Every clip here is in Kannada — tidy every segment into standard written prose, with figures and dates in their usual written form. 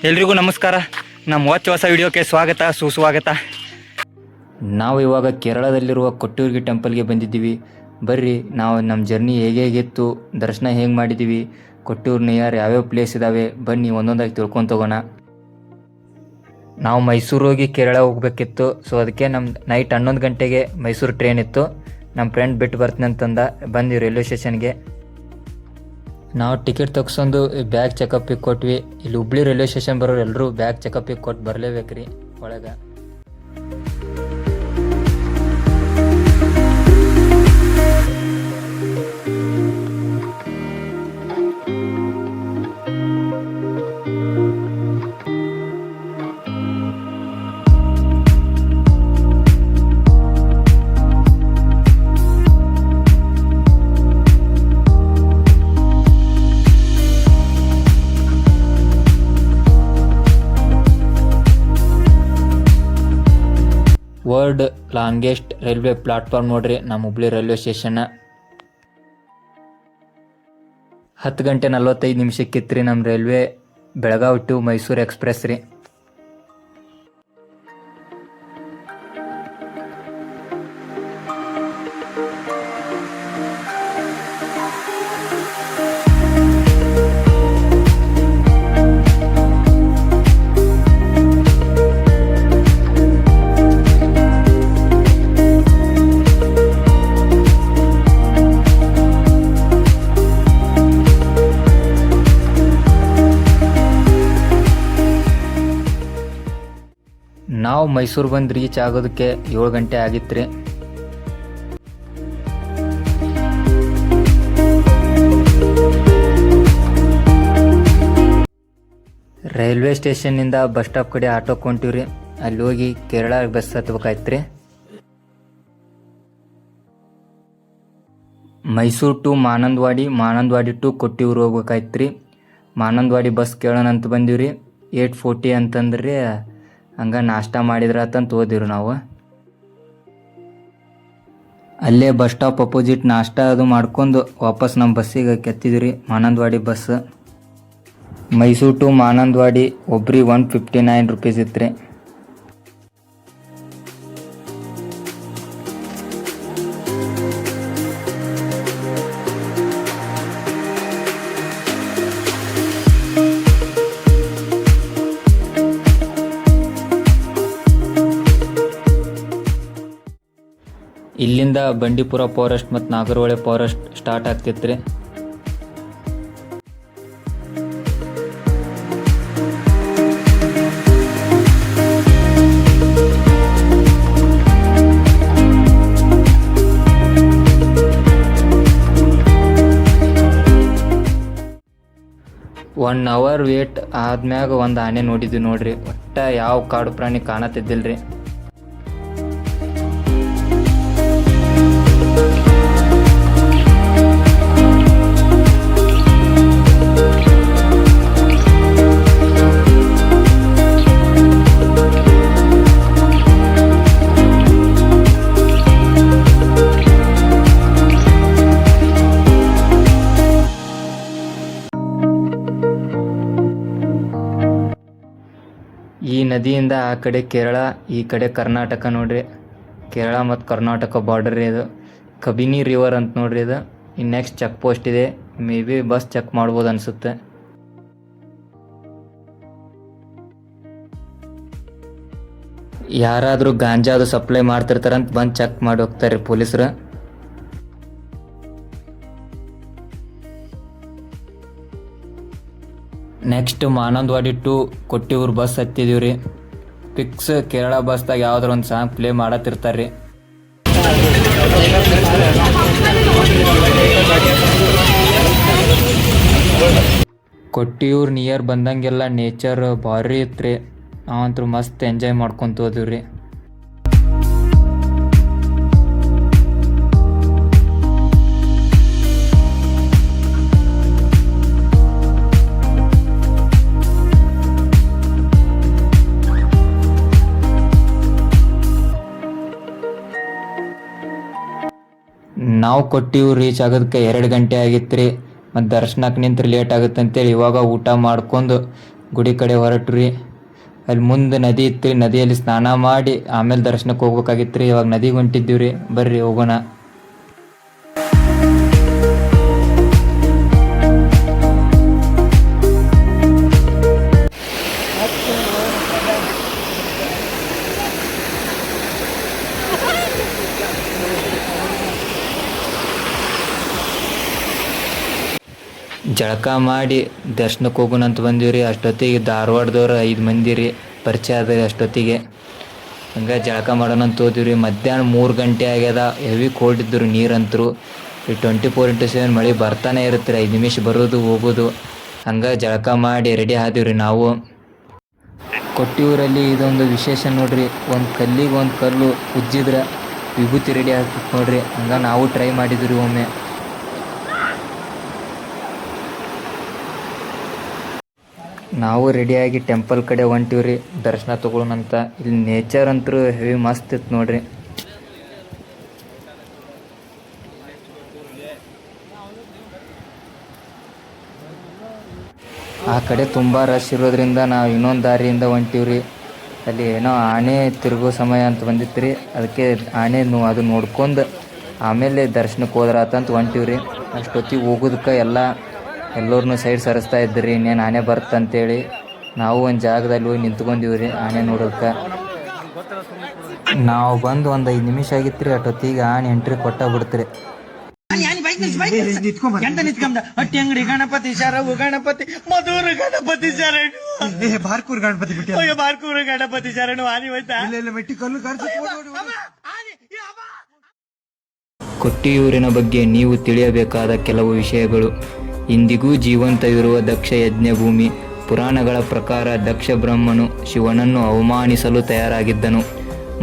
ಎಲ್ರಿಗೂ ನಮಸ್ಕಾರ. ನಮ್ಮ ಹೊಸ ವಿಡಿಯೋಕ್ಕೆ ಸ್ವಾಗತ ಸುಸ್ವಾಗತ. ನಾವು ಇವಾಗ ಕೇರಳದಲ್ಲಿರುವ ಕೊಟ್ಟೂರ್ಗಿ ಟೆಂಪಲ್ಗೆ ಬಂದಿದ್ದೀವಿ. ಬರ್ರಿ ನಾವು ನಮ್ಮ ಜರ್ನಿ ಹೇಗಿತ್ತು, ದರ್ಶನ ಹೇಗೆ ಮಾಡಿದ್ದೀವಿ, ಕೊಟ್ಟೂರು ನಿಯರ್ ಯಾವ್ಯಾವ ಪ್ಲೇಸ್ ಇದ್ದಾವೆ ಬನ್ನಿ ಒಂದೊಂದಾಗಿ ತಿಳ್ಕೊಂಡು ತಗೋಣ. ನಾವು ಮೈಸೂರು ಹೋಗಿ ಕೇರಳ ಹೋಗ್ಬೇಕಿತ್ತು. ಸೊ ಅದಕ್ಕೆ ನಮ್ಮ ನೈಟ್ 11 ಗಂಟೆಗೆ ಮೈಸೂರು ಟ್ರೈನ್ ಇತ್ತು. ನಮ್ಮ ಫ್ರೆಂಡ್ ಬಿಟ್ಟು ಬರ್ತೀನಿ ಅಂತಂದ. ಬಂದ್ವಿ ರೈಲ್ವೆ ಸ್ಟೇಷನ್ಗೆ. ನಾವು ಟಿಕೆಟ್ ತಗ್ಸೊಂದು ಬ್ಯಾಗ್ ಚೆಕಪ್ಪಿಗೆ ಕೊಟ್ವಿ. ಇಲ್ಲಿ ಹುಬ್ಳಿ ರೈಲ್ವೆ ಸ್ಟೇಷನ್ ಬರೋರು ಎಲ್ಲರೂ ಬ್ಯಾಗ್ ಚೆಕಪ್ಪಿಗೆ ಕೊಟ್ಟು ಬರಲೇಬೇಕ್ರಿ ಒಳಗೆ. ವರ್ಲ್ಡ್ ಲಾಂಗೆಸ್ಟ್ ರೈಲ್ವೆ ಪ್ಲಾಟ್ಫಾರ್ಮ್ ನೋಡ್ರಿ ನಮ್ಮ ಹುಬ್ಳಿ ರೈಲ್ವೆ ಸ್ಟೇಷನ್. 10 ಗಂಟೆ 45 ನಿಮಿಷಕ್ಕಿತ್ತು ರೀ ನಮ್ಮ railway. Belagavi to Mysuru express ರೀ. ನಾವು ಮೈಸೂರು ಬಂದು ರೀಚ್ ಆಗೋದಕ್ಕೆ 7 ಗಂಟೆ ಆಗಿತ್ತು ರೀ. ರೈಲ್ವೆ ಸ್ಟೇಷನ್ನಿಂದ ಬಸ್ ಸ್ಟಾಪ್ ಕಡೆ ಆಟೋ ಕೊಂತೀವ್ರಿ. ಅಲ್ಲಿ ಹೋಗಿ ಕೇರಳ ಬಸ್ ಹತ್ಬೇಕಾಯ್ತು ರೀ. ಮೈಸೂರು ಟು ಮಾನಂದವಾಡಿ ಟು ಕೊಟ್ಟಿಯೂರು ಹೋಗ್ಬೇಕಾಯ್ತು ರೀ. ಮಾನಂದವಾಡಿ ಬಸ್ ಕೇಳೋಣ ಅಂತ ಬಂದೀವ್ರಿ. 8:40 ಅಂತಂದ್ರಿ. ಹಂಗೆ ನಾಷ್ಟ ಮಾಡಿದ್ರಾತಂತ ಹೋದಿವ್ರಿ ನಾವು. ಅಲ್ಲೇ ಬಸ್ ಸ್ಟಾಪ್ ಅಪೋಸಿಟ್ ನಾಷ್ಟ ಅದು ಮಾಡ್ಕೊಂಡು ವಾಪಸ್ ನಮ್ಮ ಬಸ್ಸಿಗೆ ಕೆತ್ತಿದ್ವಿ. ಮಾನಂದವಾಡಿ ಬಸ್ ಮೈಸೂರು ಟು ಮಾನಂದವಾಡಿ ಒಬ್ರಿಗೆ 159 ರೂಪೀಸ್ ಇತ್ತು ರೀ. ಇಲ್ಲಿಂದ ಬಂಡೀಪುರ ಫಾರೆಸ್ಟ್ ಮತ್ತು ನಾಗರಹೊಳೆ ಫಾರೆಸ್ಟ್ ಸ್ಟಾರ್ಟ್ ಆಗ್ತಿತ್ತು ರೀ. ಒನ್ ಅವರ್ ವೇಟ್ ಆದ್ಮ್ಯಾಗ ಒಂದು ಆನೆ ನೋಡಿದ್ವಿ ನೋಡ್ರಿ. ಒಟ್ಟ ಯಾವ ಕಾಡು ಪ್ರಾಣಿ ಕಾಣತಿದ್ದಿಲ್ರಿ. ಈ ನದಿಯಿಂದ ಆ ಕಡೆ ಕೇರಳ, ಈ ಕಡೆ ಕರ್ನಾಟಕ ನೋಡ್ರಿ. ಕೇರಳ ಮತ್ತು ಕರ್ನಾಟಕ ಬಾರ್ಡರ್ ರೀ ಇದು. ಕಬಿನಿ ರಿವರ್ ಅಂತ ನೋಡ್ರಿ ಇದು. ಇನ್ನು ನೆಕ್ಸ್ಟ್ ಚೆಕ್ ಪೋಸ್ಟ್ ಇದೆ. ಮೇ ಬಿ ಬಸ್ ಚೆಕ್ ಮಾಡ್ಬೋದು ಅನಿಸುತ್ತೆ. ಯಾರಾದರೂ ಗಾಂಜಾದು ಸಪ್ಲೈ ಮಾಡ್ತಿರ್ತಾರಂತ ಬಂದು ಚೆಕ್ ಮಾಡಿ ಹೋಗ್ತಾರೆ ಪೊಲೀಸರು. ನೆಕ್ಸ್ಟ್ ಮಾನಂದವಾಡಿ ಟು ಕೊಟ್ಟಿಯೂರು ಬಸ್ ಹತ್ತಿದೀವಿ ರೀ. ಫಿಕ್ಸ್ ಕೇರಳ ಬಸ್ದಾಗ ಯಾವ್ದಾರ ಒಂದು ಸಾಂಗ್ ಪ್ಲೇ ಮಾಡತ್ತಿರ್ತಾರೆ ರೀ. ಕೊಟ್ಟಿಯೂರು ನಿಯರ್ ಬಂದಂಗೆಲ್ಲ ನೇಚರ್ ಭಾರಿ ಇತ್ತು ರೀ. ನಾವಂತೂ ಮಸ್ತ್ ಎಂಜಾಯ್ ಮಾಡ್ಕೊಂತ ಹೋದಿವಿ ರೀ. ನಾವು ಕೊಟ್ಟಿವ್ರು ರೀಚ್ ಆಗೋದಕ್ಕೆ 2 ಗಂಟೆ ಆಗಿತ್ತು ರೀ. ಮತ್ತು ದರ್ಶನಕ್ಕೆ ನಿಂತ್ರೆ ಲೇಟ್ ಆಗುತ್ತೆ ಅಂತೇಳಿ ಇವಾಗ ಊಟ ಮಾಡ್ಕೊಂಡು ಗುಡಿ ಕಡೆ ಹೊರಟ್ರಿ. ಅಲ್ಲಿ ಮುಂದೆ ನದಿ ಇತ್ತು, ನದಿಯಲ್ಲಿ ಸ್ನಾನ ಮಾಡಿ ಆಮೇಲೆ ದರ್ಶನಕ್ಕೆ ಹೋಗ್ಬೇಕಾಗಿತ್ತು ರೀ. ಇವಾಗ ನದಿಗೆ ಹೊಂಟಿದ್ದೀವಿ ರೀ, ಬರ್ರಿ ಹೋಗೋಣ. ಜಳಕ ಮಾಡಿ ದರ್ಶನಕ್ಕೆ ಹೋಗೋಣ ಅಂತ ಬಂದೀವಿ ರೀ. ಅಷ್ಟೊತ್ತಿಗೆ ಧಾರವಾಡದವ್ರು 5 ಮಂದಿ ರೀ ಪರಿಚಯ ಆದ ಅಷ್ಟೊತ್ತಿಗೆ. ಹಂಗೆ ಜಳಕ ಮಾಡೋಣ ಅಂತ ಹೋದಿವಿ ರೀ. ಮಧ್ಯಾಹ್ನ 3 ಗಂಟೆ ಆಗ್ಯದ. ಹೆವಿ ಕೋಲ್ಡ್ ಇದ್ರು ನೀರಂತರು. ಈ 24x7 ಮಳೆ ಬರ್ತಾನೆ ಇರುತ್ತೆ ರೀ, 5 ನಿಮಿಷ ಬರೋದು ಹೋಗೋದು. ಹಂಗೆ ಜಳಕ ಮಾಡಿ ರೆಡಿ ಆದೀವಿ ರೀ ನಾವು. ಕೊಟ್ಟಿಯೂರಲ್ಲಿ ಇದೊಂದು ವಿಶೇಷ ನೋಡ್ರಿ, ಒಂದು ಕಲ್ಲಿಗೆ ಒಂದು ಕಲ್ಲು ಉಜ್ಜಿದ್ರೆ ವಿಭೂತಿ ರೆಡಿ ಆಗ್ತಿತ್ತು ನೋಡ್ರಿ. ಹಂಗೆ ನಾವು ಟ್ರೈ ಮಾಡಿದ್ವಿ ರೀ ಒಮ್ಮೆ. ನಾವು ರೆಡಿಯಾಗಿ ಟೆಂಪಲ್ ಕಡೆ ಹೊಂಟಿವಿ ರೀ ದರ್ಶನ ತೊಗೊಳ್ಳೋಣಂತ. ಇಲ್ಲಿ ನೇಚರ್ ಅಂತೂ ಹೆವಿ ಮಸ್ತ್ ಇತ್ತು ನೋಡ್ರಿ. ಆ ಕಡೆ ತುಂಬ ರಶ್ ಇರೋದ್ರಿಂದ ನಾವು ಇನ್ನೊಂದು ದಾರಿಯಿಂದ ಹೊಂಟೀವಿ ರೀ. ಅಲ್ಲಿ ಏನೋ ಆನೆ ತಿರುಗೋ ಸಮಯ ಅಂತ ಬಂದಿತ್ತು ರೀ, ಅದಕ್ಕೆ ಆನೆ ಅದು ನೋಡ್ಕೊಂಡು ಆಮೇಲೆ ದರ್ಶನಕ್ಕೆ ಹೋದ್ರಾತಂತ ಹೊಂಟೀವಿ ರೀ. ಅಷ್ಟೊತ್ತಿಗೆ ಹೋಗೋದಕ್ಕೆ ಎಲ್ಲರನ್ನೂ ಸೈಡ್ ಸರಿಸ್ತಾ ಇದ್ರಿ, ಇನ್ನೇನು ಆನೆ ಬರ್ತಂತೇಳಿ. ನಾವು ಒಂದು ಜಾಗದಲ್ಲಿ ಹೋಗಿ ನಿಂತ್ಕೊಂಡಿವಿ ರೀ ಆನೆ ನೋಡೋದಕ್ಕೆ. ನಾವು ಬಂದು ಒಂದು 5 ನಿಮಿಷ ಆಗಿತ್ತು ರೀ, ಅಷ್ಟೊತ್ತಿಗೆ ಆನೆ ಎಂಟ್ರಿ ಬಿಡ್ತೀರಿ. ಹಟ್ಟಿ ಅಂಗಡಿ ಗಣಪತಿ ಶರವು ಗಣಪತಿ ಮಧುರ ಗಣಪತಿ ಶರಣು ಬಾರ್ಕೂರ್ ಗಣಪತಿ ಬಾರ್ಕೂರ್ ಗಣಪತಿ ಶರಣು ಆನಿ ಹೋಯ್ತಾ. ಕೊಟ್ಟಿಯೂರಿನ ಬಗ್ಗೆ ನೀವು ತಿಳಿಯಬೇಕಾದ ಕೆಲವು ವಿಷಯಗಳು. ಇಂದಿಗೂ ಜೀವಂತವಿರುವ ದಕ್ಷ ಯಜ್ಞ ಭೂಮಿ. ಪುರಾಣಗಳ ಪ್ರಕಾರ ದಕ್ಷ ಬ್ರಹ್ಮನು ಶಿವನನ್ನು ಅವಮಾನಿಸಲು ತಯಾರಾಗಿದ್ದನು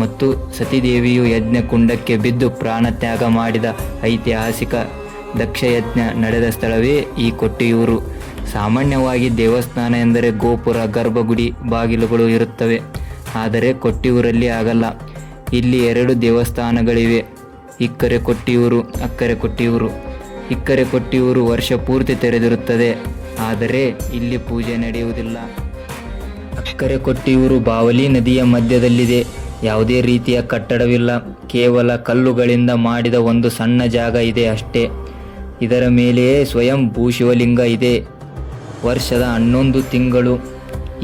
ಮತ್ತು ಸತಿದೇವಿಯು ಯಜ್ಞ ಕುಂಡಕ್ಕೆ ಬಿದ್ದು ಪ್ರಾಣತ್ಯಾಗ ಮಾಡಿದ ಐತಿಹಾಸಿಕ ದಕ್ಷಯಜ್ಞ ನಡೆದ ಸ್ಥಳವೇ ಈ ಕೊಟ್ಟಿಯೂರು. ಸಾಮಾನ್ಯವಾಗಿ ದೇವಸ್ಥಾನ ಎಂದರೆ ಗೋಪುರ, ಗರ್ಭಗುಡಿ, ಬಾಗಿಲುಗಳು ಇರುತ್ತವೆ. ಆದರೆ ಕೊಟ್ಟಿಯೂರಲ್ಲಿ ಆಗಲ್ಲ. ಇಲ್ಲಿ 2 ದೇವಸ್ಥಾನಗಳಿವೆ, ಇಕ್ಕರೆ ಕೊಟ್ಟಿಯೂರು, ಅಕ್ಕರೆ ಕೊಟ್ಟಿಯೂರು. ಇಕ್ಕರೆ ಕೊಟ್ಟಿಯೂರು ವರ್ಷ ಪೂರ್ತಿ ತೆರೆದಿರುತ್ತದೆ, ಆದರೆ ಇಲ್ಲಿ ಪೂಜೆ ನಡೆಯುವುದಿಲ್ಲ. ಅಕ್ಕರೆ ಕೊಟ್ಟಿಯೂರು ಬಾವಲಿ ನದಿಯ ಮಧ್ಯದಲ್ಲಿದೆ. ಯಾವುದೇ ರೀತಿಯ ಕಟ್ಟಡವಿಲ್ಲ, ಕೇವಲ ಕಲ್ಲುಗಳಿಂದ ಮಾಡಿದ ಒಂದು ಸಣ್ಣ ಜಾಗ ಇದೆ ಅಷ್ಟೇ. ಇದರ ಮೇಲೆಯೇ ಸ್ವಯಂ ಭೂಶಿವಲಿಂಗ ಇದೆ. ವರ್ಷದ 11 ತಿಂಗಳು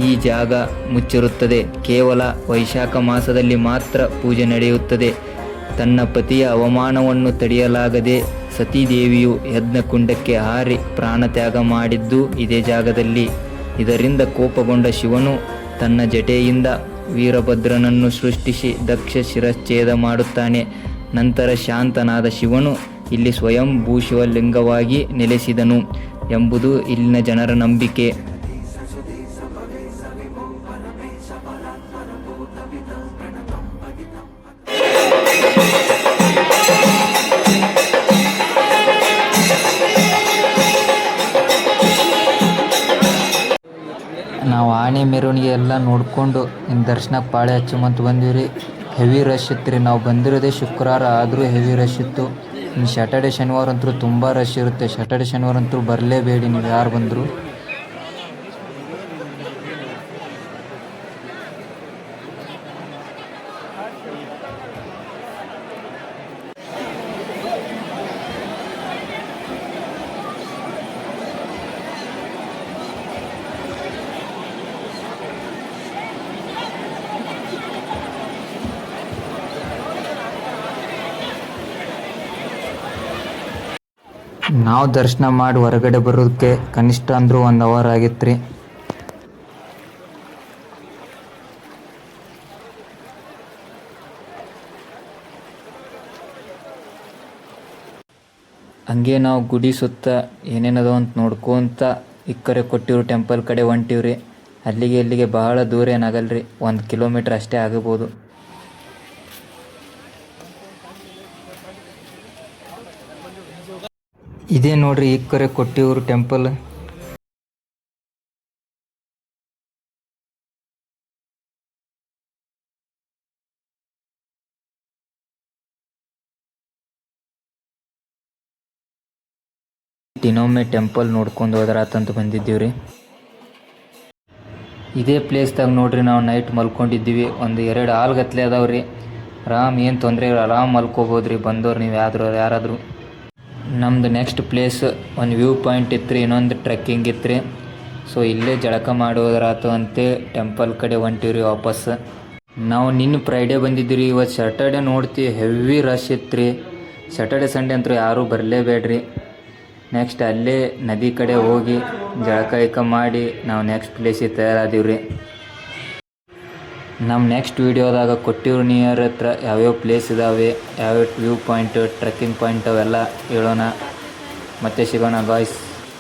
ಈ ಜಾಗ ಮುಚ್ಚಿರುತ್ತದೆ. ಕೇವಲ ವೈಶಾಖ ಮಾಸದಲ್ಲಿ ಮಾತ್ರ ಪೂಜೆ ನಡೆಯುತ್ತದೆ. ತನ್ನ ಪತಿಯ ಅವಮಾನವನ್ನು ತಡೆಯಲಾಗದೆ ಸತೀದೇವಿಯು ಯಜ್ಞಕುಂಡಕ್ಕೆ ಹಾರಿ ಪ್ರಾಣತ್ಯಾಗ ಮಾಡಿದ್ದು ಇದೇ ಜಾಗದಲ್ಲಿ. ಇದರಿಂದ ಕೋಪಗೊಂಡ ಶಿವನು ತನ್ನ ಜಟೆಯಿಂದ ವೀರಭದ್ರನನ್ನು ಸೃಷ್ಟಿಸಿ ದಕ್ಷ ಶಿರಚ್ಛೇದ ಮಾಡುತ್ತಾನೆ. ನಂತರ ಶಾಂತನಾದ ಶಿವನು ಇಲ್ಲಿ ಸ್ವಯಂ ಭೂಶಿವಲಿಂಗವಾಗಿ ನೆಲೆಸಿದನು ಎಂಬುದು ಇಲ್ಲಿನ ಜನರ ನಂಬಿಕೆ. ನಾವು ಆನೆ ಮೆರವಣಿಗೆ ಎಲ್ಲ ನೋಡಿಕೊಂಡು ಇನ್ನು ದರ್ಶನಕ್ಕೆ ಪಾಳೆ ಹಚ್ಚುಮಂತ ಬಂದೀವಿ ರೀ. ಹೆವಿ ರಶ್ ಇತ್ತು ರೀ. ನಾವು ಬಂದಿರೋದೇ ಶುಕ್ರವಾರ, ಆದರೂ ಹೆವಿ ರಶ್ ಇತ್ತು. ಇನ್ನು ಸ್ಯಾಟರ್ಡೆ ಶನಿವಾರ ಅಂತೂ ತುಂಬ ರಶ್ ಇರುತ್ತೆ. ಸ್ಯಾಟರ್ಡೆ ಶನಿವಾರ ಅಂತೂ ಬರಲೇಬೇಡಿ ನೀವು ಯಾರು ಬಂದರು. ನಾವು ದರ್ಶನ ಮಾಡಿ ಹೊರಗಡೆ ಬರೋದಕ್ಕೆ ಕನಿಷ್ಠ ಅಂದರೂ 1 ಅವರ್ ಆಗಿತ್ತು ರೀ. ಹಂಗೆ ನಾವು ಗುಡಿ ಸುತ್ತ ಏನೇನದು ಅಂತ ನೋಡ್ಕೊಂತ ಇಕ್ಕರೆ ಕೊಟ್ಟಿವ್ರು ಟೆಂಪಲ್ ಕಡೆ ಹೊಂಟಿವ್ರಿ. ಅಲ್ಲಿಗೆ ಬಹಳ ದೂರ ಏನಾಗಲ್ರಿ, 1 ಕಿಲೋಮೀಟ್ರ್ ಅಷ್ಟೇ ಆಗಬಹುದು. ಇದೇ ನೋಡ್ರಿ ಇಕ್ಕರೆ ಕೊಟ್ಟಿಯೂರು ಟೆಂಪಲ್. ಇನ್ನೊಮ್ಮೆ ಟೆಂಪಲ್ ನೋಡ್ಕೊಂಡು ಹೋದ್ರಾತಂತ ಬಂದಿದ್ದೀವ್ರಿ. ಇದೇ ಪ್ಲೇಸ್ದಾಗ ನೋಡ್ರಿ ನಾವು ನೈಟ್ ಮಲ್ಕೊಂಡಿದ್ದೀವಿ. ಒಂದು 2 ಹಾಲ್ಗತ್ಲೆ ಅದಾವ್ರಿ. ಆರಾಮ್ ಏನು ತೊಂದರೆ ಇಲ್ಲ, ಆರಾಮ್ ಮಲ್ಕೋಬೋದು ರೀ ಬಂದವ್ರು ನೀವು ಯಾರಾದರೂ. ನಮ್ಮದು ನೆಕ್ಸ್ಟ್ ಪ್ಲೇಸ್ ಒಂದು ವ್ಯೂ ಪಾಯಿಂಟ್ ಇತ್ತು ರೀ, ಇನ್ನೊಂದು ಟ್ರೆಕ್ಕಿಂಗ್ ಇತ್ತು ರೀ. ಸೊ ಇಲ್ಲೇ ಜಳಕ ಮಾಡೋದ್ರಾತು ಅಂತೆ ಟೆಂಪಲ್ ಕಡೆ ಹೊಂಟಿವ್ರಿ ವಾಪಸ್. ನಾವು ನಿನ್ನೆ ಫ್ರೈಡೇ ಬಂದಿದ್ದೀವಿ ರೀ. ಇವತ್ತು ಸ್ಯಾಟರ್ಡೆ ನೋಡ್ತೀವಿ ಹೆವಿ ರಶ್ ಇತ್ತು ರೀ. ಸ್ಯಾಟರ್ಡೆ ಸಂಡೇ ಅಂತೂ ಯಾರೂ ಬರಲೇಬೇಡ್ರಿ. ನೆಕ್ಸ್ಟ್ ಅಲ್ಲೇ ನದಿ ಕಡೆ ಹೋಗಿ ಜಳಕ ಮಾಡಿ ನಾವು ನೆಕ್ಸ್ಟ್ ಪ್ಲೇಸಿಗೆ ತಯಾರಾದೀವಿ ರೀ. ನಮ್ಮ ನೆಕ್ಸ್ಟ್ ವೀಡಿಯೋದಾಗ ಕೊಟ್ಟಿವ್ರು ನಿಯರ್ ಹತ್ರ ಯಾವ್ಯಾವ ಪ್ಲೇಸ್ ಇದ್ದಾವೆ, ಯಾವ್ಯಾವ ವ್ಯೂ ಪಾಯಿಂಟ್ ಟ್ರೆಕ್ಕಿಂಗ್ ಪಾಯಿಂಟ್ ಅವೆಲ್ಲ ಹೇಳೋಣ. ಮತ್ತೆ ಸಿಗೋಣ ಗಾಯ್ಸ್.